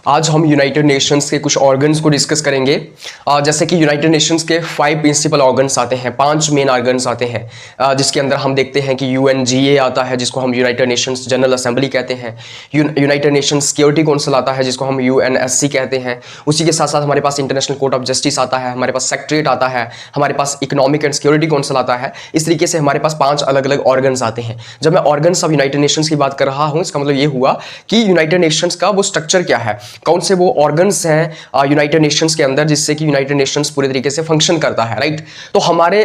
आज हम United Nations के कुछ ऑर्गन्स को डिस्कस करेंगे। जैसे कि यूनाइटेड नेशंस के 5 प्रिंसिपल ऑर्गन्स आते हैं, 5 मेन ऑर्गन्स आते हैं, जिसके अंदर हम देखते हैं कि यूएनजीए आता है जिसको हम यूनाइटेड नेशंस जनरल असेंबली कहते हैं। यूनाइटेड नेशंस सिक्योरिटी काउंसिल आता है जिसको हम यूएनएससी कहते हैं। उसी के साथ साथ हमारे पास इंटरनेशनल कोर्ट ऑफ जस्टिस आता है, हमारे पास सेक्रेटरीट आता है, हमारे पास इकोनॉमिक एंड सिक्योरिटी काउंसिल आता है। इस तरीके से हमारे पास 5 अलग अलग ऑर्गन्स आते हैं। जब मैं ऑर्गन्स ऑफ यूनाइटेड नेशंस की बात कर रहा हूं, इसका मतलब ये हुआ कि यूनाइटेड नेशंस का वो स्ट्रक्चर क्या है, कौन से वो ऑर्गन्स हैं यूनाइटेड नेशंस के अंदर जिससे कि यूनाइटेड नेशंस पूरे तरीके से फंक्शन करता है, राइट। तो हमारे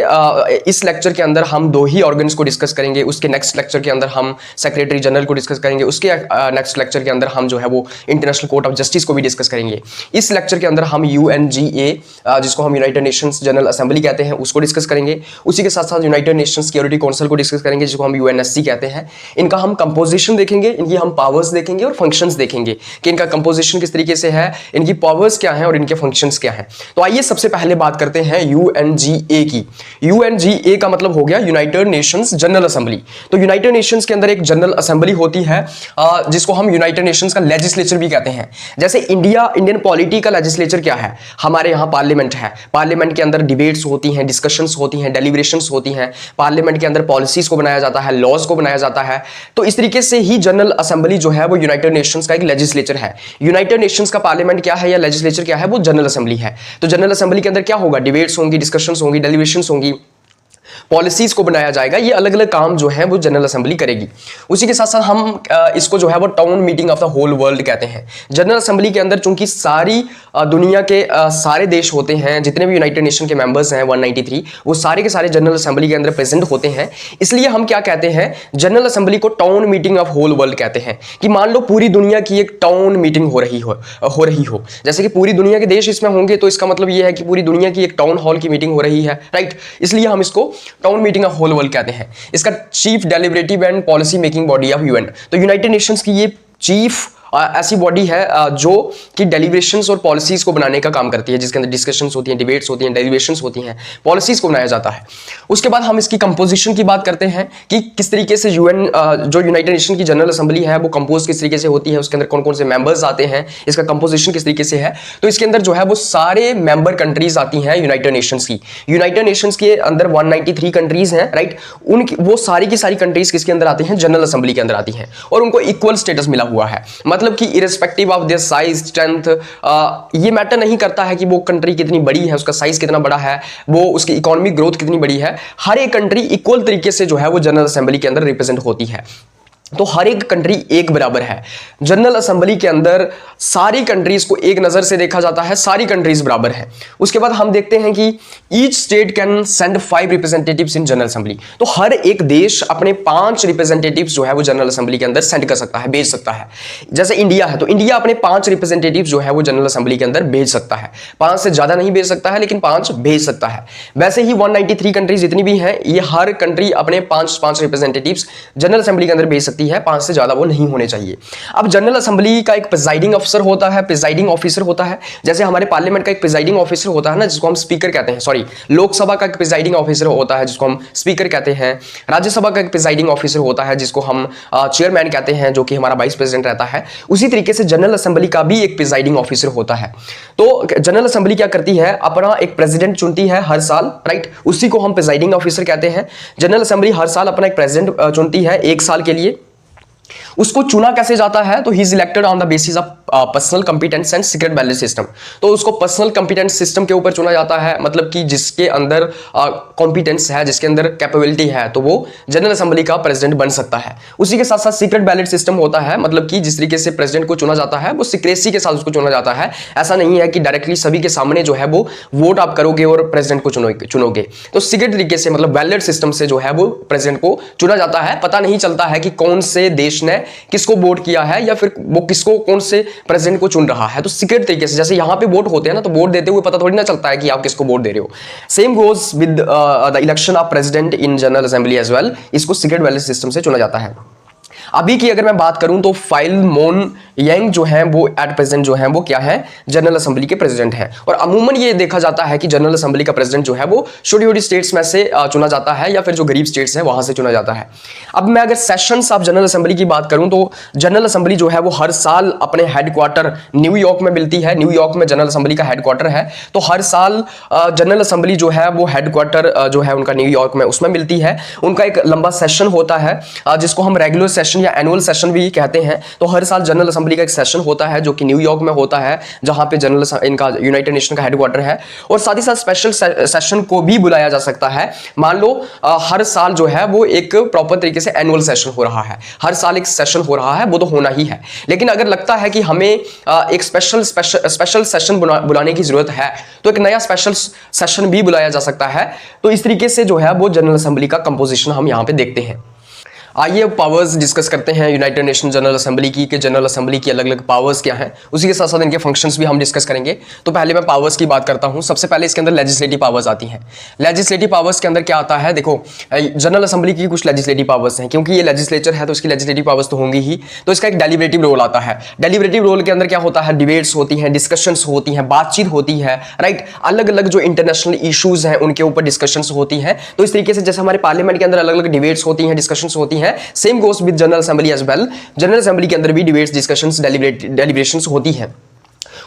इस लेक्चर के अंदर हम 2 ही ऑर्गन्स को डिस्कस करेंगे। उसके नेक्स्ट लेक्चर के अंदर हम सेक्रेटरी जनरल को डिस्कस करेंगे। उसके नेक्स्ट लेक्चर के अंदर हम जो है वो इंटरनेशनल कोर्ट ऑफ जस्टिस को भी डिस्कस करेंगे। इस लेक्चर के अंदर हम यूएनजीए जिसको हम यूनाइटेड नेशंस जनरल असेंबली कहते हैं उसको डिस्कस करेंगे। उसी के साथ साथ यूनाइटेड नेशंस सिक्योरिटी काउंसिल को डिस्कस करेंगे जिसको हम यूएनएससी कहते हैं। इनका हम कंपोजिशन देखेंगे, इनकी हम पावर्स देखेंगे और फंक्शंस देखेंगे कि इनका कंपोजिशन किस तरीके से है, इनकी पावर्स क्या हैं और इनके फंक्शंस क्या हैं। तो आइए सबसे पहले बात करते हैं यूएनजीए की। यूएनजीए का मतलब हो गया यूनाइटेड नेशंस जनरल असेंबली। तो यूनाइटेड नेशंस के अंदर एक जनरल असेंबली होती है जिसको हम यूनाइटेड नेशंस का लेजिस्लेचर भी कहते हैं। जैसे इंडियन पॉलिटी का लेजिस्लेचर क्या है, हमारे यहाँ पार्लियामेंट है। पार्लियामेंट के अंदर डिबेट्स होती हैं, डिस्कशंस होती हैं, डेलिब्रेशंस होती हैं। पार्लियामेंट के अंदर पॉलिसीज को बनाया जाता है, लॉज को बनाया जाता है। तो इस तरीके से ही जनरल असेंबली जो है वो यूनाइटेड नेशंस का एक लेजिस्लेचर है। यूनाइटेड नेशंस का पार्लियामेंट क्या है या लेजिस्लेचर क्या है, वो जनरल असेंबली है। तो जनरल असेंबली के अंदर क्या होगा, डिबेट्स होंगी, डिस्कशंस होंगी, डेलिब्रेशंस होंगी, पॉलिसीज को बनाया जाएगा। ये अलग अलग काम जो है वो जनरल असेंबली करेगी। उसी के साथ साथ हम इसको जो है वो town meeting of the whole world कहते हैं। जनरल असेंबली के अंदर चूंकि सारी दुनिया के सारे देश होते हैं, जितने भी यूनाइटेड नेशन के मेंबर्स हैं 193, वो सारे के सारे जनरल असेंबली के अंदर प्रेजेंट होते हैं। इसलिए हम क्या कहते हैं, जनरल असेंबली को town meeting of whole world कहते हैं। कि मान लो पूरी दुनिया की एक टाउन मीटिंग हो रही हो, जैसे कि पूरी दुनिया के देश इसमें होंगे, तो इसका मतलब ये है कि पूरी दुनिया की एक टाउन हॉल की मीटिंग हो रही है, राइट। इसलिए हम इसको town meeting of whole world कहते हैं। इसका chief deliberative and policy making body of UN. तो यूनाइटेड नेशंस की ये चीफ ऐसी बॉडी है जो कि डेलिब्रेशंस और पॉलिसीज को बनाने का काम करती है, जिसके अंदर डिस्कशंस होती हैं, डिबेट्स होती हैं, डेलिब्रेशंस होती हैं, पॉलिसीज को बनाया जाता है। उसके बाद हम इसकी कंपोजिशन की बात करते हैं कि किस तरीके से यूएन जो यूनाइटेड नेशन की जनरल असेंबली है वो कंपोज किस तरीके से होती है, उसके अंदर कौन कौन से मेंबर्स आते हैं, इसका कंपोजिशन किस तरीके से है। तो इसके अंदर जो है वो सारे मेंबर कंट्रीज आती हैं यूनाइटेड नेशंस की। यूनाइटेड नेशंस के अंदर 193 कंट्रीज हैं, राइट। उनकी वो सारी की सारी कंट्रीज किसके अंदर आती हैं, जनरल असेंबली के अंदर आती हैं। और उनको इक्वल स्टेटस मिला हुआ है, मतलब कि irrespective of their size, strength, ये मैटर नहीं करता है कि वो कंट्री कितनी बड़ी है, उसका साइज कितना बड़ा है, वो उसकी इकोनॉमिक ग्रोथ कितनी बड़ी है। हर एक कंट्री इक्वल तरीके से जो है वो जनरल असेंबली के अंदर रिप्रेजेंट होती है। तो हर एक कंट्री एक बराबर है। जनरल असेंबली के अंदर सारी कंट्रीज को एक नजर से देखा जाता है, सारी कंट्रीज बराबर है। उसके बाद हम देखते हैं कि each state can send 5 representatives in general assembly. तो हर एक देश अपने 5 रिप्रेजेंटेटिव्स जो है वो जनरल असेंबली के अंदर सेंड कर सकता है, भेज सकता है। जैसे इंडिया है तो इंडिया अपने 5 रिप्रेजेंटेटिव्स जो है वो जनरल असेंबली के अंदर भेज सकता है। 5 से ज्यादा नहीं भेज सकता है, लेकिन 5 भेज सकता है। वैसे ही 193 कंट्रीज जितनी भी हैं, ये हर कंट्री अपने 5 रिप्रेजेंटेटिव्स जनरल असेंबली के अंदर भेज सकती है। 5 से ज्यादा वो नहीं होने चाहिए। अब जनरल असेंबली का एक प्रिजाइडिंग अफसर होता है, प्रिजाइडिंग ऑफिसर होता है। जैसे हमारे पार्लियामेंट का एक प्रिजाइडिंग ऑफिसर होता है ना, जिसको हम स्पीकर कहते हैं। सॉरी, लोकसभा का एक प्रिजाइडिंग ऑफिसर होता है जिसको हम स्पीकर कहते हैं। राज्यसभा का एक प्रिजाइडिंग ऑफिसर होता है जिसको हम चेयरमैन कहते हैं, जो कि हमारा वाइस प्रेसिडेंट रहता है। उसी तरीके से जनरल असेंबली का भी एक प्रिजाइडिंग ऑफिसर होता है। तो जनरल असेंबली क्या करती है, अपना एक प्रेसिडेंट चुनती है हर साल, राइट। उसी को हम प्रिजाइडिंग ऑफिसर कहते हैं। जनरल असेंबली हर साल अपना एक प्रेसिडेंट चुनती है 1 साल के लिए। उसको चुना कैसे जाता है, तो he is elected on the basis of personal competence and secret ballot system. तो उसको पर्सनल कंपिटेंस सिस्टम के ऊपर चुना जाता है, मतलब कि जिसके अंदर कॉम्पिटेंस है, जिसके अंदर कैपेबिलिटी है, तो वो जनरल असेंबली का प्रेसिडेंट बन सकता है। उसी के साथ साथ सीक्रेट बैलेट सिस्टम होता है, मतलब कि जिस तरीके से प्रेसिडेंट को चुना जाता है वो सीक्रेसी के साथ उसको चुना जाता है। ऐसा नहीं है कि डायरेक्टली सभी के सामने जो है वो वोट आप करोगे और प्रेसिडेंट को चुनोगे। तो सीक्रेट तरीके से, मतलब बैलेट सिस्टम से जो है वो प्रेसिडेंट को चुना जाता है। पता नहीं चलता है कि कौन से देश ने किसको वोट किया है या फिर वो किसको, कौन से प्रेसिडेंट को चुन रहा है। तो सीक्रेट तरीके से, जैसे यहां पे वोट होते हैं ना, तो वोट देते हुए पता थोड़ी ना चलता है कि आप किसको वोट दे रहे हो। Same goes with the election of president in general assembly as well. इसको सीक्रेट बैलेट सिस्टम से चुना जाता है। अभी की अगर मैं बात करूं तो फाइल मोन यंग जो है वो एट प्रेजेंट जो है वो क्या है, जनरल असेंबली के प्रेसिडेंट है। और अमूमन ये देखा जाता है कि जनरल असेंबली का प्रेसिडेंट जो है वो छोटी छोटी स्टेट्स में से चुना जाता है या फिर जो गरीब स्टेट्स हैं वहां से चुना जाता है। अब मैं अगर सेशंस ऑफ जनरल असेंबली की बात करूं तो जनरल असेंबली जो है वो हर साल अपने हेडक्वार्टर न्यूयॉर्क में मिलती है। न्यूयॉर्क में जनरल असेंबली का हेडक्वार्टर है, तो हर साल जनरल असेंबली जो है वो हेडक्वार्टर जो है उनका न्यूयॉर्क में उसमें मिलती है। उनका एक लंबा सेशन होता है जिसको हम रेगुलर सेशन या एनुअल सेशन भी कहते हैं। तो हर साल जनरल असेंबली का एक सेशन होता है जो कि न्यूयॉर्क में होता है, जहां पे जनरल इनका यूनाइटेड नेशन का हेडक्वार्टर है। और साथ ही साथ स्पेशल सेशन को भी बुलाया जा सकता है। मान लो हर साल जो है वो एक प्रॉपर तरीके से एनुअल सेशन हो रहा है, हर साल एक सेशन हो रहा है, वो तो होना ही है। लेकिन अगर लगता है कि हमें एक स्पेशल सेशन बुलाने की जरूरत है तो एक नया स्पेशल सेशन भी बुलाया जा सकता है। तो इस तरीके से जो है वो जनरल असेंबली का कंपोजिशन हम यहां पे देखते हैं। आइए अब पावर्स डिस्कस करते हैं यूनाइटेड नेशन जनरल असेंबली की, कि जनरल असेंबली की अलग अलग पावर्स क्या हैं, उसी के साथ साथ इनके फंक्शंस भी हम डिस्कस करेंगे। तो पहले मैं पावर्स की बात करता हूं। सबसे पहले इसके अंदर लेजिस्लेटिव पावर्स आती हैं। लेजिस्लेटिव पावर्स के अंदर क्या आता है, देखो जनरल असेंबली की कुछ लेजिस्लेटिव पावर्स हैं, क्योंकि ये लेजिस्लेचर है तो इसकी लेजिस्लेटिव पावर्स तो होंगी ही। तो इसका एक डेलिब्रेटिव रोल आता है। डेलिब्रेटिव रोल के अंदर क्या होता है, डिबेट्स होती हैं, डिस्कशंस होती हैं, बातचीत होती है, राइट। अलग अलग जो इंटरनेशनल इशूज हैं उनके ऊपर डिस्कशंस होती हैं। तो इस तरीके से जैसे हमारे पार्लियामेंट के अंदर अलग अलग डिबेट्स होती हैं, डिस्कशंस होती हैं, same goes with general assembly as well. General assembly के अंदर भी डिबेट्स, डिस्कशंस, डेलिब्रेशंस होती हैं।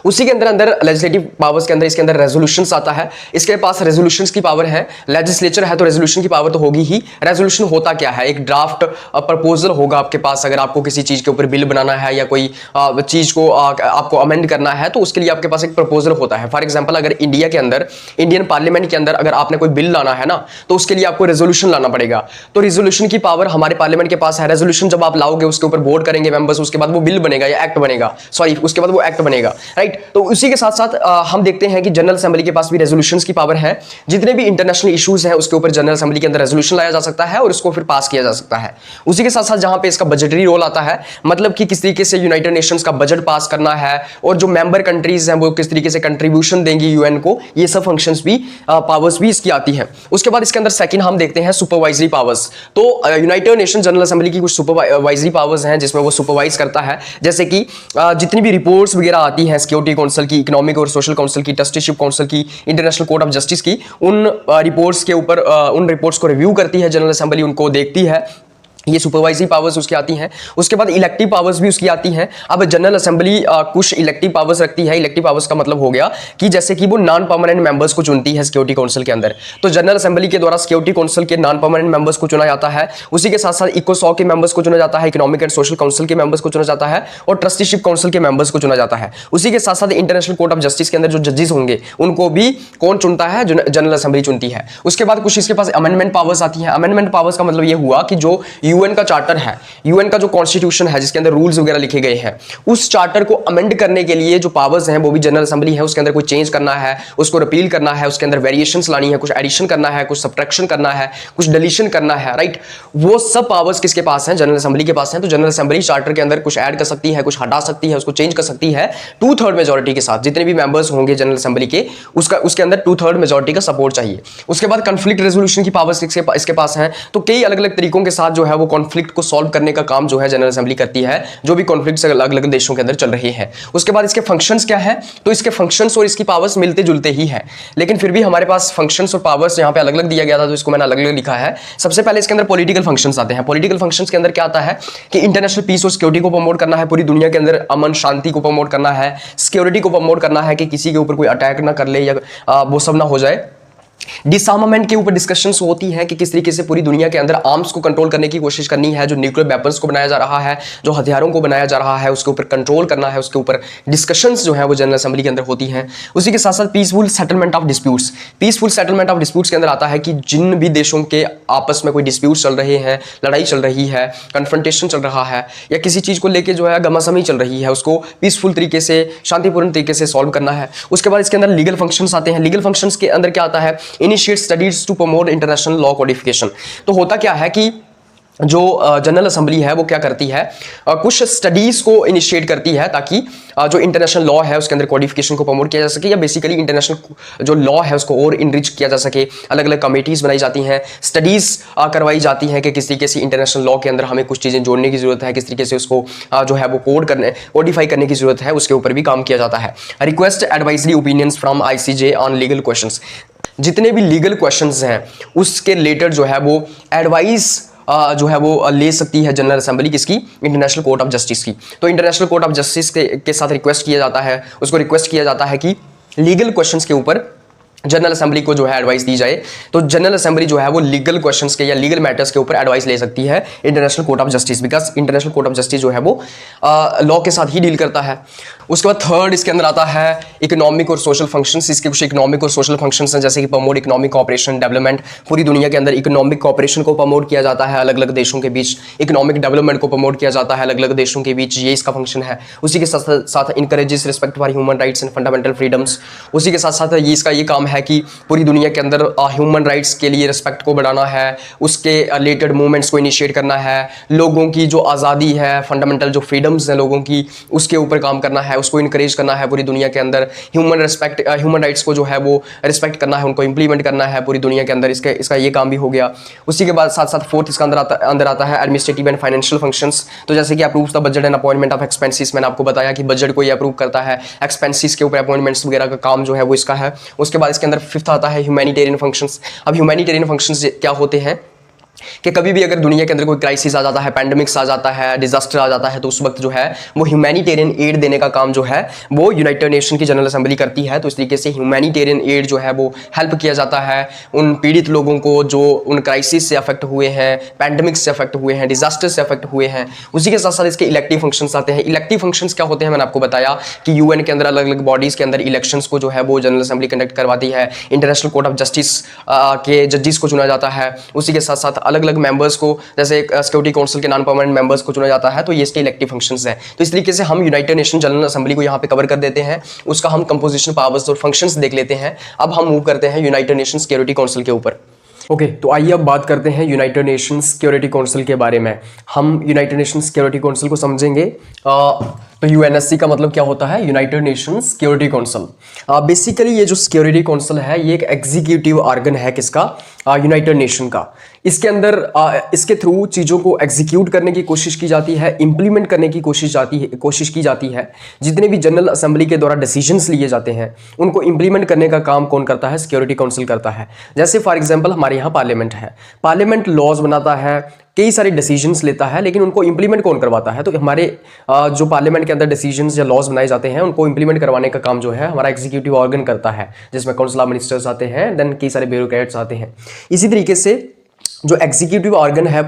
उसी के अंदर लेजिस्लेटिव पावर्स के अंदर इसके अंदर रेजोल्यूशंस आता है। इसके पास रेजोल्यूशंस की पावर है। लेजिस्लेचर है तो रेजोल्यूशन की पावर तो होगी ही। रेजोल्यूशन होता क्या है, एक ड्राफ्ट प्रपोजल होगा आपके पास। अगर आपको किसी चीज के ऊपर बिल बनाना है या कोई चीज को आपको अमेंड करना है तो उसके लिए आपके पास एक प्रपोजल होता है। फॉर एग्जाम्पल अगर इंडिया के अंदर, इंडियन पार्लियामेंट के अंदर अगर आपने कोई बिल लाना है ना, तो उसके लिए आपको रेजोल्यूशन लाना पड़ेगा। तो रेजोल्यूशन की पावर हमारे पार्लियामेंट के पास है। रेजोल्यूशन जब आप लाओगे उसके ऊपर वोट करेंगे मेंबर्स, उसके बाद वो बिल बनेगा या एक्ट बनेगा, सॉरी उसके बाद वो एक्ट बनेगा, राइट। तो उसी के साथ साथ हम देखते हैं कि जनरल असेंबली के पास भी रेजोल्यूशंस की पावर है। जितने भी इंटरनेशनल इश्यूज हैं उसके ऊपर जनरल असेंबली के अंदर रेजोल्यूशन लाया जा सकता है और उसको फिर पास किया जा सकता है। उसी के साथ साथ जहां पे इसका बजटरी रोल आता है, मतलब कि किस तरीके से यूनाइटेड नेशंस का बजट पास करना है और जो मेंबर कंट्रीज हैं वो किस तरीके से कंट्रीब्यूशन देंगी यूएन को, ये सब फंक्शंस भी, पावर्स भी इसकी आती है। उसके बाद इसके अंदर सेकंड हम देखते हैं सुपरवाइजरी पावर्स। तो यूनाइटेड नेशन जनरल असेंबली की कुछ सुपरवाइजरी पावर्स हैं जिसमें वो सुपरवाइज करता है। जैसे कि जितनी भी रिपोर्ट्स वगैरह आती हैं सिक्योरिटी काउंसिल की, इकोनॉमिक और सोशल काउंसिल की, ट्रस्टीशिप काउंसिल की, इंटरनेशनल कोर्ट ऑफ जस्टिस की, उन रिपोर्ट्स के ऊपर उन रिपोर्ट्स को रिव्यू करती है जनरल असेंबली, उनको देखती है। ये सुपरवाइजरी पावर्स उसकी आती हैं। उसके बाद इलेक्टिव पावर्स भी उसकी आती हैं। अब जनरल असेंबली कुछ इलेक्टिव पावर्स रखती है। इलेक्टिव पावर्स का मतलब हो गया कि जैसे कि वो नॉन परमानेंट मेंबर्स को चुनती है सिक्योरिटी काउंसिल के अंदर। तो जनरल असेंबली के द्वारा सिक्योरिटी काउंसिल के नॉन परमानेंट मेंबर्स को चुना जाता है। उसी के साथ साथ इकोसॉक के मेंबर्स को चुना जाता है, इकोनॉमिक एंड सोशल काउंसिल के मेंबर्स को चुना जाता है और ट्रस्टीशिप काउंसिल के मेंबर्स को चुना जाता है। उसी के साथ साथ इंटरनेशनल कोर्ट ऑफ जस्टिस के अंदर जो जजेस होंगे उनको भी कौन चुनता है, जनरल असेंबली चुनती है। उसके बाद कुछ इसके पास अमेंडमेंट पावर्स आती हैं। अमेंडमेंट पावर्स का मतलब ये हुआ कि जो यूएन का चार्टर है, यूएन का जो कॉन्स्टिट्यूशन है जिसके अंदर रूल्स वगैरह लिखे गए हैं, उस चार्टर को अमेंड करने के लिए जो पावर्स हैं वो भी जनरल असेंबली है। उसके अंदर कोई चेंज करना है, उसको रिपील करना है, उसके अंदर वेरिएशंस लानी है, कुछ एडिशन करना है, कुछ सब्ट्रैक्शन करना है, कुछ डिलीशन करना है, राइट। वो सब पावर्स किसके पास हैं, जनरल असेंबली के पास हैं। तो जनरल असेंबली चार्टर के अंदर कुछ ऐड कर सकती है, कुछ हटा सकती है, उसको चेंज कर सकती है 2/3 मेजोरिटी के साथ। जितने भी मेंबर्स होंगे जनरल असेंबली के, उसके अंदर 2/3 मेजोरिटी का सपोर्ट चाहिए। उसके बाद कॉन्फ्लिक्ट रेजोल्यूशन की पावर्स इसके पास हैं। तो कई अलग अलग तरीकों के साथ जो है वो कॉन्फ्लिक्ट को सॉल्व करने का काम जो है जनरल असेंबली करती है, जो भी कॉन्फ्लिक्ट्स अलग अलग देशों के अंदर चल रहे हैं। उसके बाद इसके फंक्शंस क्या है, तो इसके फंक्शंस और इसकी पावर्स मिलते जुलते ही हैं, लेकिन फिर भी हमारे पास फंक्शंस और पावर्स यहाँ पे अलग अलग दिया गया था, तो इसको मैंने अलग अलग लिखा है। सबसे पहले इसके अंदर पॉलिटिकल फंक्शंस आते हैं। पॉलिटिकल फंक्शंस के अंदर क्या आता है कि इंटरनेशनल पीस और सिक्योरिटी को प्रमोट करना है, पूरी दुनिया के अंदर अमन शांति को प्रमोट करना है, सिक्योरिटी को प्रमोट करना है कि किसी के ऊपर कोई अटैक ना कर ले या वो सब ना हो जाए। डिसआर्मामेंट के ऊपर डिस्कशंस होती हैं कि किस तरीके से पूरी दुनिया के अंदर आर्म्स को कंट्रोल करने की कोशिश करनी है, जो न्यूक्लियर वेपन्स को बनाया जा रहा है, जो हथियारों को बनाया जा रहा है, उसके ऊपर कंट्रोल करना है, उसके ऊपर डिस्कशंस जो है वो जनरल असेंबली के अंदर होती हैं। उसी के साथ साथ peaceful settlement of disputes. Peaceful settlement of disputes के अंदर आता है कि जिन भी देशों के आपस में कोई डिस्प्यूट चल रहे हैं, लड़ाई चल रही है, कन्फ्रंटेशन चल रहा है या किसी चीज को लेकर जो है गमासमी चल रही है, उसको पीसफुल तरीके से, शांतिपूर्ण तरीके से सॉल्व करना है। उसके बाद इसके अंदर लीगल फंक्शंस आते हैं। लीगल फंक्शंस के अंदर क्या आता है, initiate studies to promote international law codification. तो होता क्या है कि जो जनरल असेंबली है वो क्या करती है, कुछ स्टडीज को इनिशिएट करती है ताकि जो इंटरनेशनल लॉ है उसके अंदर कोडिफिकेशन को प्रमोट किया जा सके, या बेसिकली इंटरनेशनल जो लॉ है उसको और इनरिच किया जा सके। अलग अलग कमेटीज बनाई जाती हैं, स्टडीज करवाई जाती हैं कि किस तरीके से इंटरनेशनल लॉ के अंदर हमें कुछ चीज़ें जोड़ने की जरूरत है, किस तरीके से उसको जो है वो कोडिफाई करने की जरूरत है, उसके ऊपर भी काम किया जाता है। Request advisory opinions from ICJ on legal questions, जितने भी लीगल क्वेश्चंस हैं उसके रिलेटेड जो है वो एडवाइस जो है वो ले सकती है जनरल असेंबली, किसकी, इंटरनेशनल कोर्ट ऑफ जस्टिस की। तो इंटरनेशनल कोर्ट ऑफ जस्टिस के साथ रिक्वेस्ट किया जाता है, उसको रिक्वेस्ट किया जाता है कि लीगल क्वेश्चंस के ऊपर जनरल असेंबली को जो है एडवाइस दी जाए। तो जनरल असेंबली जो है वो लीगल क्वेश्चंस के या लीगल मैटर्स के ऊपर एडवाइस ले सकती है international court of justice, because international court of justice जो है वो लॉ के साथ ही डील करता है। उसके बाद थर्ड इसके अंदर आता है इकोनॉमिक और सोशल फंक्शंस। इसके कुछ इकोनॉमिक और सोशल फंक्शंस हैं, जैसे कि प्रमोट इकोनॉमिक कोऑपरेशन डेवलपमेंट। पूरी दुनिया के अंदर इकोनॉमिक कोऑपरेशन को प्रमोट किया जाता है, अलग अलग देशों के बीच इकोनॉमिक डेवलपमेंट को प्रमोट किया जाता है अलग अलग देशों के बीच, ये इसका फंक्शन है। उसी के साथ साथ encourages respect for human rights and fundamental freedoms. उसी के साथ साथ ये इसका ये काम है कि पूरी दुनिया के अंदर ह्यूमन राइट्स के लिए रिस्पेक्ट को बढ़ाना है, उसके रिलेटेड मूवमेंट्स को इनिशिएट करना है, लोगों की जो आज़ादी है, फंडामेंटल जो फ्रीडम्स हैं लोगों की, उसके ऊपर काम करना है, उसको इनकरेज करना है पूरी दुनिया के अंदर। ह्यूमन राइट्स को जो है वो रिस्पेक्ट करना है, उनको इंप्लीमेंट करना है पूरी दुनिया के अंदर, इसका ये काम भी हो गया। उसी के बाद साथ साथ फोर्थ इसका अंदर आता है एडमिनिस्ट्रेटिव एंड फाइनेंशियल फंक्शंस। तो जैसे कि approves the budget and appointment of expenses, मैंने आपको बताया कि बजट को ये अप्रूव करता है, एक्सपेंसेस के ऊपर अपॉइंटमेंट्स वगैरह का काम जो है वो इसका है। उसके बाद इसके अंदर फिफ्थ आता है ह्यूमैनिटेरियन फंक्शंस। अब ह्यूमैनिटेरियन फंक्शंस क्या होते हैं कि कभी भी अगर दुनिया के अंदर कोई क्राइसिस आ जाता है, पैंडेमिक्स आ जाता है, डिजास्टर आ जाता है, तो उस वक्त जो है वो ह्यूमैनिटेरियन एड देने का काम जो है वो यूनाइटेड नेशन की जनरल असेंबली करती है। तो इस तरीके से ह्यूमैनिटेरियन एड जो है वो हेल्प किया जाता है उन पीड़ित लोगों को जो उन क्राइसिस से अफेक्ट हुए हैं, पैंडेमिक्स से अफेक्ट हुए हैं, डिजास्टर से अफेक्ट हुए हैं। उसी के साथ साथ इसके इलेक्टिव फंक्शंस आते हैं। इलेक्टिव फंक्शंस क्या होते हैं, मैंने आपको बताया कि यूएन के अंदर अलग अलग बॉडीज के अंदर इलेक्शंस को जो है वो जनरल असेंबली कंडक्ट करवाती है। इंटरनेशनल कोर्ट ऑफ जस्टिस के जजेस को चुना जाता है। उसी के साथ साथ अलग अलग मेंबर्स को, जैसे सिक्योरिटी काउंसिल के नॉन परमानेंट मेंबर्स को चुना जाता है। तो ये इसके इलेक्टिव फंक्शंस हैं। तो इस तरीके से हम यूनाइटेड नेशन जनरल असेंबली को यहाँ पे कवर कर देते हैं, उसका हम कंपोजिशन, पावर्स और फंक्शंस देख लेते हैं। अब हम मूव करते हैं यूनाइटेड नेशन सिक्योरिटी काउंसिल के ऊपर। ओके, तो आइए अब बात करते हैं यूनाइटेड नेशन सिक्योरिटी काउंसिल के बारे में। हम यूनाइटेड नेशन सिक्योरिटी काउंसिल को समझेंगे। तो यूएनएससी का मतलब क्या होता है, United nation security council. Basically ये जो सिक्योरिटी काउंसिल है ये एक एग्जीक्यूटिव ऑर्गन है, किसका, यूनाइटेड नेशन का। इसके अंदर इसके थ्रू चीज़ों को एग्जीक्यूट करने की कोशिश की जाती है, इंप्लीमेंट करने की कोशिश की जाती है। जितने भी जनरल असेंबली के द्वारा डिसीजंस लिए जाते हैं उनको इंप्लीमेंट करने का काम कौन करता है, सिक्योरिटी काउंसिल करता है। जैसे फॉर एग्जांपल हमारे यहाँ पार्लियामेंट है, पार्लियामेंट लॉज बनाता है, कई सारे डिसीजंस लेता है, लेकिन उनको इंप्लीमेंट कौन करवाता है। तो हमारे जो पार्लियामेंट के अंदर डिसीजंस या लॉज बनाए जाते हैं उनको इंप्लीमेंट करवाने का काम जो है हमारा एग्जीक्यूटिव ऑर्गन करता है, जिसमें काउंसिल ऑफ मिनिस्टर्स आते हैं, देन कई सारे ब्यूरोक्रेट्स आते हैं। इसी तरीके से जो एग्जीक्यूटिव ऑर्गन है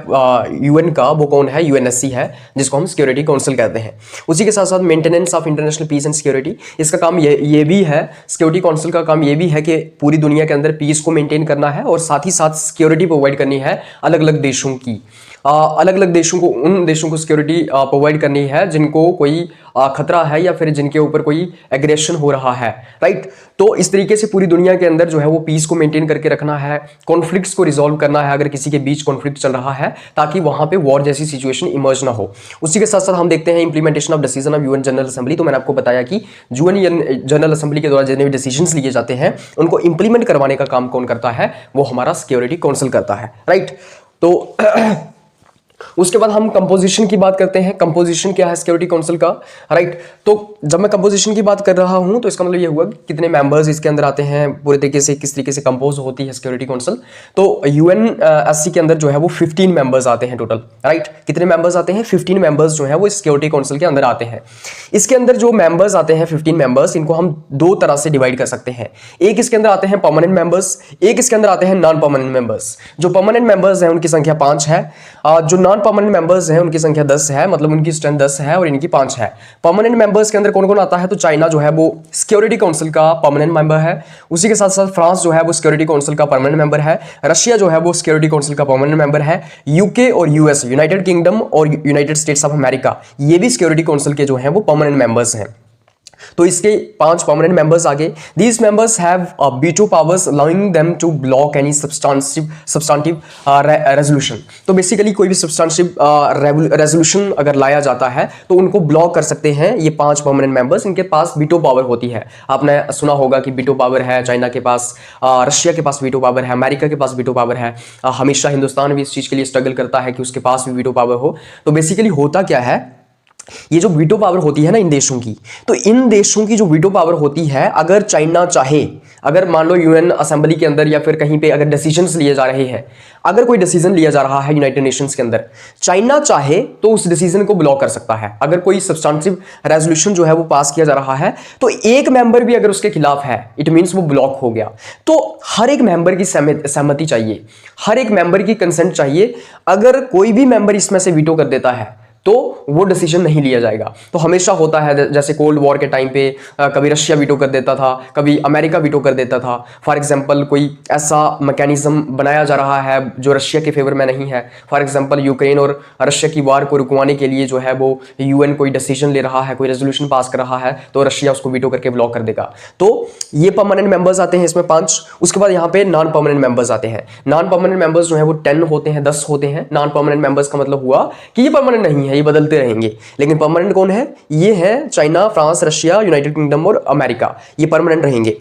यूएन का, वो कौन है, यूएनएससी है, जिसको हम सिक्योरिटी काउंसिल कहते हैं। उसी के साथ साथ maintenance of international peace and security, इसका काम ये भी है, सिक्योरिटी काउंसिल का काम ये भी है कि पूरी दुनिया के अंदर पीस को मेंटेन करना है और साथ ही साथ सिक्योरिटी प्रोवाइड करनी है अलग अलग देशों की। अलग अलग देशों को, उन देशों को सिक्योरिटी प्रोवाइड करनी है जिनको कोई खतरा है या फिर जिनके ऊपर कोई एग्रेशन हो रहा है, राइट। तो इस तरीके से पूरी दुनिया के अंदर जो है वो पीस को मेंटेन करके रखना है, कॉन्फ्लिक्ट्स को रिजॉल्व करना है अगर किसी के बीच कॉन्फ्लिक्ट चल रहा है, ताकि वहां पे वॉर जैसी सिचुएशन इमर्ज ना हो। उसी के साथ साथ हम देखते हैं implementation of decision of UN general assembly. तो मैंने आपको बताया कि यूएन जनरल असेंबली के द्वारा जितने भी डिसीजंस लिए जाते हैं उनको इंप्लीमेंट करवाने का काम कौन करता है, वो हमारा सिक्योरिटी काउंसिल करता है, राइट। तो उसके बाद हम कंपोजिशन की बात करते हैं। कंपोजिशन क्या है सिक्योरिटी काउंसिल का, राइट। तो जब मैं कंपोजिशन की बात कर रहा हूं तो इसका मतलब ये हुआ कि कितने मेंबर्स इसके अंदर आते हैं, पूरे तरीके से किस तरीके से कंपोज होती है सिक्योरिटी काउंसिल। तो यूएनएससी के अंदर जो है वो 15 मेंबर्स आते हैं टोटल, राइट। कितने मेंबर्स आते हैं, 15 मेंबर्स जो है वो सिक्योरिटी काउंसिल के अंदर आते हैं। इसके अंदर जो मेंबर्स आते हैं 15 मेंबर्स, इनको हम दो तरह से डिवाइड कर सकते हैं। एक इसके अंदर आते हैं परमानेंट मेंबर्स, एक इसके अंदर आते हैं नॉन परमानेंट मेंबर्स। जो परमानेंट मेंबर्स हैं उनकी संख्या 5 है, जो नॉन परमानेंट मेंबर्स हैं उनकी संख्या 10 है, मतलब उनकी स्ट्रेंथ 10 है और इनकी 5 है। परमानेंट मेंबर्स के अंदर कौन कौन आता है, तो चाइना जो है वो सिक्योरिटी काउंसिल का परमानेंट मेंबर है। उसी के साथ साथ फ्रांस जो है वो सिक्योरिटी काउंसिल का परमानेंट मेंबर है। रशिया जो है वो सिक्योरिटी काउंसिल का परमानेंट मेंबर है। यूके और यूएस, यूनाइटेड किंगडम और यूनाइटेड स्टेट्स ऑफ अमेरिका, ये भी सिक्योरिटी काउंसिल के जो है वो परमानेंट मेंबर्स हैं। तो इसके 5 परमानेंट मेंबर्स आ गए। These members have veto powers allowing them to block any substantive resolution. तो बेसिकली कोई भी सब्सटेंटिव रेजोल्यूशन अगर लाया जाता है तो उनको ब्लॉक कर सकते हैं ये 5 परमानेंट मेंबर्स, इनके पास वीटो पावर होती है। आपने सुना होगा कि वीटो पावर है चाइना के पास, रशिया के पास वीटो पावर है, अमेरिका के पास वीटो पावर है। हमेशा हिंदुस्तान भी इस चीज के लिए स्ट्रगल करता है कि उसके पास भी वीटो पावर हो। तो बेसिकली होता क्या है, ये जो वीटो पावर होती है ना इन देशों की, तो इन देशों की जो वीटो पावर होती है, अगर चाइना चाहे, अगर मान लो यूएन असेंबली के अंदर या फिर कहीं पे अगर डिसीजंस लिए जा रहे हैं, अगर कोई डिसीजन लिया जा रहा है यूनाइटेड नेशंस के अंदर, चाइना चाहे तो उस डिसीजन को ब्लॉक कर सकता है। अगर कोई सब्सटेंटिव रेजोल्यूशन जो है वो पास किया जा रहा है तो एक मेंबर भी अगर उसके खिलाफ है, इट मींस वो ब्लॉक हो गया। तो हर एक मेंबर की सहमति चाहिए, हर एक मेंबर की कंसेंट चाहिए। अगर कोई भी मेंबर इसमें से वीटो कर देता है तो वो डिसीजन नहीं लिया जाएगा। तो हमेशा होता है, जैसे कोल्ड वॉर के टाइम पे कभी रशिया वीटो कर देता था, कभी अमेरिका वीटो कर देता था। फॉर एग्जांपल कोई ऐसा मैकेनिज्म बनाया जा रहा है जो रशिया के फेवर में नहीं है। फॉर एग्जांपल यूक्रेन और रशिया की वार को रुकवाने के लिए जो है वो यूएन कोई डिसीजन ले रहा है, कोई रेजोल्यूशन पास कर रहा है, तो रशिया उसको वीटो करके ब्लॉक कर देगा। तो ये परमानेंट मेंबर्स आते हैं इसमें 5। उसके बाद यहाँ पे नॉन परमानेंट मेंबर्स आते हैं। नॉन परमानेंट मेंबर्स जो है वो 10 होते हैं, 10 होते हैं। नॉन परमानेंट मेंबर्स का मतलब हुआ कि ये परमानेंट नहीं है, ये बदलते रहेंगे। लेकिन परमानेंट कौन है? ये है China, France, Russia, United kingdom और अमेरिका, ये परमानेंट रहेंगे।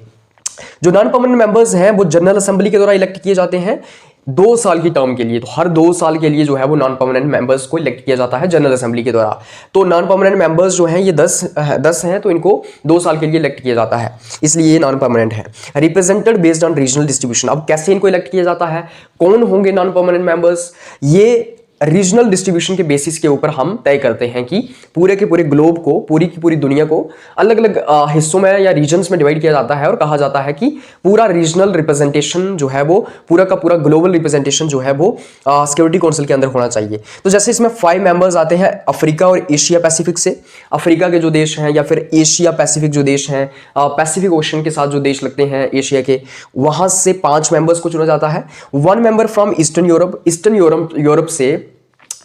जो नॉन परमानेंट मेंबर्स हैं वो जनरल असेंबली के द्वारा इलेक्ट किए जाते हैं 2 साल की टर्म के लिए। तो हर 2 साल के लिए जो है वो नॉन परमानेंट मेंबर्स को इलेक्ट किया जाता है जनरल असेंबली के द्वारा। तो नॉन परमानेंट मेंबर्स जो हैं ये 10 हैं, तो इनको 2 साल के लिए इलेक्ट किया जाता है, इसलिए ये नॉन परमानेंट है। Represented based on regional distribution. अब कैसे इनको इलेक्ट किया जाता है, कौन होंगे नॉन परमानेंट मेंबर्स, ये रीजनल डिस्ट्रीब्यूशन के बेसिस के ऊपर हम तय करते हैं कि पूरे के पूरे ग्लोब को, पूरी की पूरी दुनिया को अलग अलग हिस्सों में या रीजन्स में डिवाइड किया जाता है और कहा जाता है कि पूरा रीजनल रिप्रेजेंटेशन जो है वो, पूरा का पूरा ग्लोबल रिप्रेजेंटेशन जो है वो सिक्योरिटी काउंसिल के अंदर होना चाहिए। तो जैसे इसमें 5 मेंबर्स आते हैं अफ्रीका और एशिया पैसिफिक से। अफ्रीका के जो देश हैं या फिर एशिया पैसिफिक जो देश हैं, पैसिफिक ओशन के साथ जो देश लगते हैं एशिया के, वहां से 5 मेंबर्स को चुना जाता है। 1 member from eastern Europe. Eastern Europe से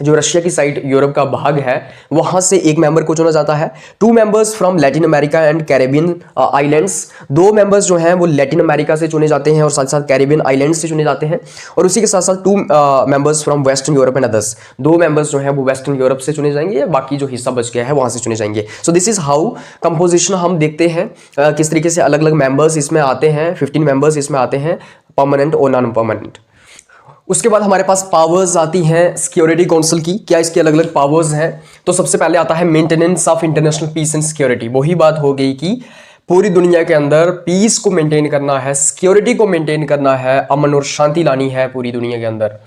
जो रशिया की साइड, यूरोप का भाग है, वहां से 1 मेंबर को चुना जाता है। 2 members from Latin America and Caribbean islands. 2 members जो हैं वो लैटिन अमेरिका से चुने जाते हैं और साथ साथ कैरेबियन आइलैंड्स से चुने जाते हैं। और उसी के साथ साथ 2 members from western Europe and others. 2 members जो हैं वो वेस्टर्न यूरोप से चुने जाएंगे, बाकी जो हिस्सा बच गया है वहां से चुने जाएंगे। So this is how composition हम देखते हैं, किस तरीके से अलग अलग मेंबर्स इसमें आते हैं। 15 मेंबर्स इसमें आते हैं, परमानेंट और नॉन परमानेंट। उसके बाद हमारे पास पावर्स आती हैं सिक्योरिटी काउंसिल की। क्या इसकी अलग अलग पावर्स हैं? तो सबसे पहले आता है maintenance of international peace and security. वही बात हो गई कि पूरी दुनिया के अंदर पीस को मेंटेन करना है, सिक्योरिटी को मेंटेन करना है, अमन और शांति लानी है पूरी दुनिया के अंदर।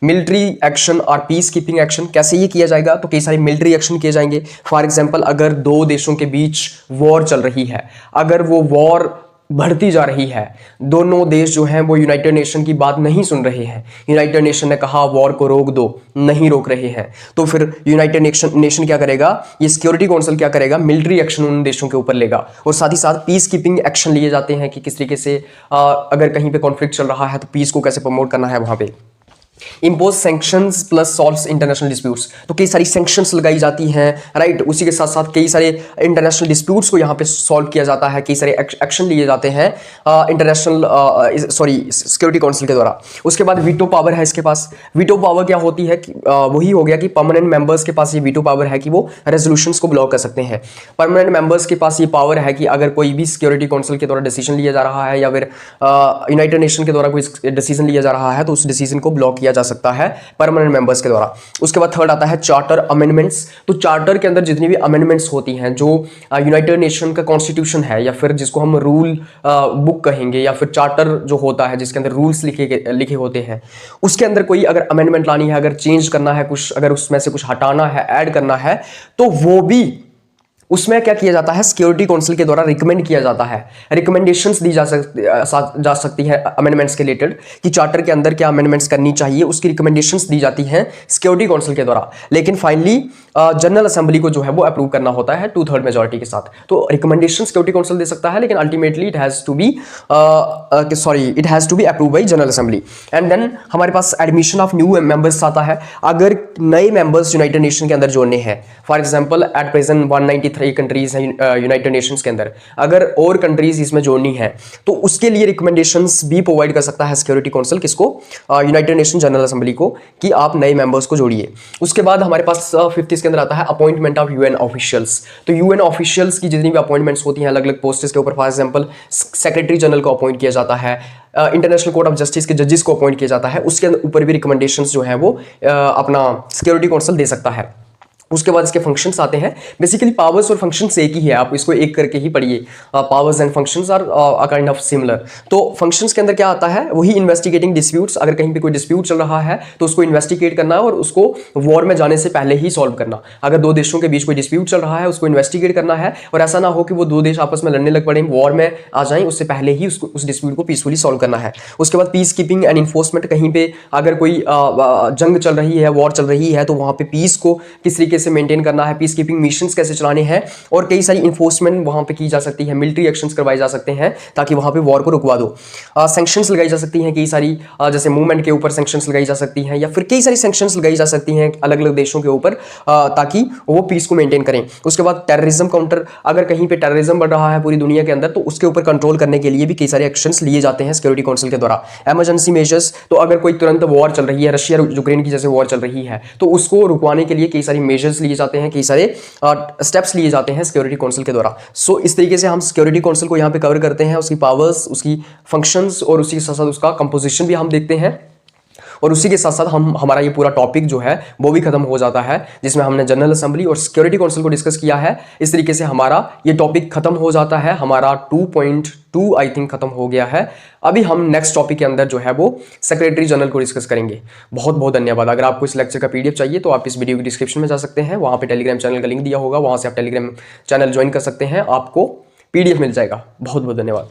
मिलिट्री एक्शन और पीस कीपिंग एक्शन, कैसे ये किया जाएगा? तो कई सारे मिलिट्री एक्शन किए जाएंगे। फॉर एग्जाम्पल अगर 2 देशों के बीच वॉर चल रही है, अगर वो वॉर बढ़ती जा रही है, दोनों देश जो हैं वो यूनाइटेड नेशन की बात नहीं सुन रहे हैं, यूनाइटेड नेशन ने कहा वॉर को रोक दो, नहीं रोक रहे हैं, तो फिर यूनाइटेड नेशन क्या करेगा? ये सिक्योरिटी काउंसिल क्या करेगा? मिलिट्री एक्शन उन देशों के ऊपर लेगा। और साथ ही साथ पीस कीपिंग एक्शन लिए जाते हैं कि किस तरीके से अगर कहीं पे कॉन्फ्लिक्ट चल रहा है तो पीस को कैसे प्रमोट करना है वहां पे। Impose sanctions plus solves international disputes. तो कई सारी सैंक्शंस लगाई जाती हैं, राइट। उसी के साथ साथ कई सारे इंटरनेशनल डिस्प्यूट्स को यहाँ पे सॉल्व किया जाता है, कई सारे एक्शन लिए जाते हैं सिक्योरिटी काउंसिल के द्वारा। उसके बाद वीटो पावर है इसके पास। वीटो पावर क्या होती है कि वही हो गया कि परमानेंट मेंबर्स के पास ये वीटो पावर है कि वो रेजोल्यूशंस को ब्लॉक कर सकते हैं। परमानेंट मेंबर्स के पास ये पावर है कि अगर कोई भी सिक्योरिटी काउंसिल के द्वारा डिसीजन लिया जा रहा है या फिर यूनाइटेड नेशन के द्वारा कोई डिसीजन लिया जा रहा है तो उस डिसीजन को ब्लॉक किया जा सकता है परमानेंट मेंबर्स के द्वारा। उसके बाद थर्ड आता है चार्टर अमेंडमेंट्स। तो चार्टर के अंदर जितनी भी अमेंडमेंट्स होती हैं, जो यूनाइटेड नेशन का कॉन्स्टिट्यूशन है या फिर जिसको हम रूल बुक कहेंगे या फिर चार्टर जो होता है जिसके अंदर रूल्स लिखे होते हैं, उसके अंदर कोई अगर अमेंडमेंट लानी है, अगर चेंज करना है कुछ, अगर उसमें से कुछ हटाना है, ऐड करना है, तो वो भी उसमें क्या किया जाता है? सिक्योरिटी काउंसिल के द्वारा रिकमेंड किया जाता है, रिकमेंडेशंस दी जा सकती है अमेंडमेंट्स के रिलेटेड कि चार्टर के अंदर क्या अमेंडमेंट्स करनी चाहिए, उसकी रिकमेंडेशंस दी जाती हैं सिक्योरिटी काउंसिल के द्वारा। लेकिन फाइनली जनरल असेंबली को जो है वो अप्रूव करना होता है 2/3 मेजॉरिटी के साथ। तो रिकमेंडेशन सिक्योरिटी काउंसिल दे सकता है, लेकिन ultimately it has to be approve by general assembly. And then हमारे पास एडमिशन ऑफ न्यू मेंबर्स आता है। अगर नए मेंबर्स यूनाइटेड नेशन के अंदर जोड़ने हैं, for example at present 193 43 countries हैं यूनाइटेड नेशंस के अंदर, अगर और कंट्रीज इसमें जोड़नी है तो उसके लिए रिकमेंडेशंस भी प्रोवाइड कर सकता है सिक्योरिटी काउंसिल, किसको, यूनाइटेड नेशन जनरल असेंबली को, कि आप नए मेंबर्स को जोड़िए। उसके बाद हमारे पास 5th इसके अंदर आता है अपॉइंटमेंट ऑफ यूएन ऑफिशियल्स। तो यूएन ऑफिशियल्स की जितनी भी अपॉइंटमेंट्स होती हैं अलग अलग पोस्ट्स के ऊपर, फॉर एग्जांपल सेक्रेटरी जनरल को अपॉइंट किया जाता है, इंटरनेशनल कोर्ट ऑफ जस्टिस के जजेस को अपॉइंट किया जाता है, उसके ऊपर भी रिकमेंडेशंस जो है वो अपना सिक्योरिटी काउंसिल दे सकता है। उसके बाद इसके फंक्शंस आते हैं। बेसिकली पावर्स और फंक्शंस एक ही है, आप इसको एक करके ही पढ़िए। Powers and functions are kind of similar. तो फंक्शंस के अंदर क्या आता है, वही इन्वेस्टिगेटिंग डिस्प्यूट्स, अगर कहीं पे कोई डिस्प्यूट चल रहा है तो उसको इन्वेस्टिगेट करना और उसको वॉर में जाने से पहले ही सॉल्व करना। अगर दो देशों के बीच कोई डिस्प्यूट चल रहा है उसको इन्वेस्टिगेट करना है, और ऐसा ना हो कि वो दो देश आपस में लड़ने लग पड़े, वॉर में आ जाएं, उससे पहले ही उसको उस डिस्प्यूट को पीसफुली सॉल्व करना है। उसके बाद पीस कीपिंग एंड इन्फोर्समेंट, कहीं पे अगर कोई जंग चल रही है, वॉर चल रही है, तो वहाँ पे पीस को किस तरीके से मेंटेन करना है, पीस कीपिंग मिशंस कैसे चलाने हैं, और कई सारी इन्फोर्समेंट वहां पे की जा सकती है, मिलिट्री एक्शंस करवाए जा सकते हैं ताकि वहां पे वॉर को रुकवा दो। सैंक्शंस लगाई जा सकती हैं कई सारी, जैसे मूवमेंट के ऊपर सैंक्शंस लगाई जा सकती हैं, या फिर कई सारी सैंक्शंस लगाई जा सकती हैं अलग अलग देशों के ऊपर, ताकि वो पीस को मेंटेन करें। उसके बाद टेररिज्म काउंटर, अगर कहीं पे टेररिज्म बढ़ रहा है पूरी दुनिया के अंदर तो उसके ऊपर कंट्रोल करने के लिए भी कई सारे एक्शंस लिए जाते हैं सिक्योरिटी काउंसिल के द्वारा। इमरजेंसी मेजर्स, तो अगर कोई तुरंत वॉर चल रही है, रशिया यूक्रेन की जैसे वॉर चल रही है, तो उसको रुकवाने के लिए कई सारी मेजर्स लिए जाते हैं, कई सारे स्टेप्स लिए जाते हैं सिक्योरिटी काउंसिल के द्वारा। सो इस तरीके से हम सिक्योरिटी काउंसिल को यहाँ पे कवर करते हैं, उसकी पावर्स, उसकी फंक्शंस, और उसी के साथ साथ उसका कंपोजिशन भी हम देखते हैं, और उसी के साथ साथ हमारा ये पूरा टॉपिक जो है वो भी खत्म हो जाता है, जिसमें हमने जनरल असेंबली और सिक्योरिटी काउंसिल को डिस्कस किया है। इस तरीके से हमारा ये टॉपिक खत्म हो जाता है, हमारा 2.2 आई थिंक खत्म हो गया है। अभी हम नेक्स्ट टॉपिक के अंदर जो है वो सेक्रेटरी जनरल को डिस्कस करेंगे। बहुत बहुत धन्यवाद। अगर आपको इस लेक्चर का पीडीएफ चाहिए तो आप इस वीडियो की डिस्क्रिप्शन में जा सकते हैं, वहाँ पे टेलीग्राम चैनल का लिंक दिया होगा, वहाँ से आप टेलीग्राम चैनल ज्वाइन कर सकते हैं, आपको पीडीएफ मिल जाएगा। बहुत बहुत धन्यवाद।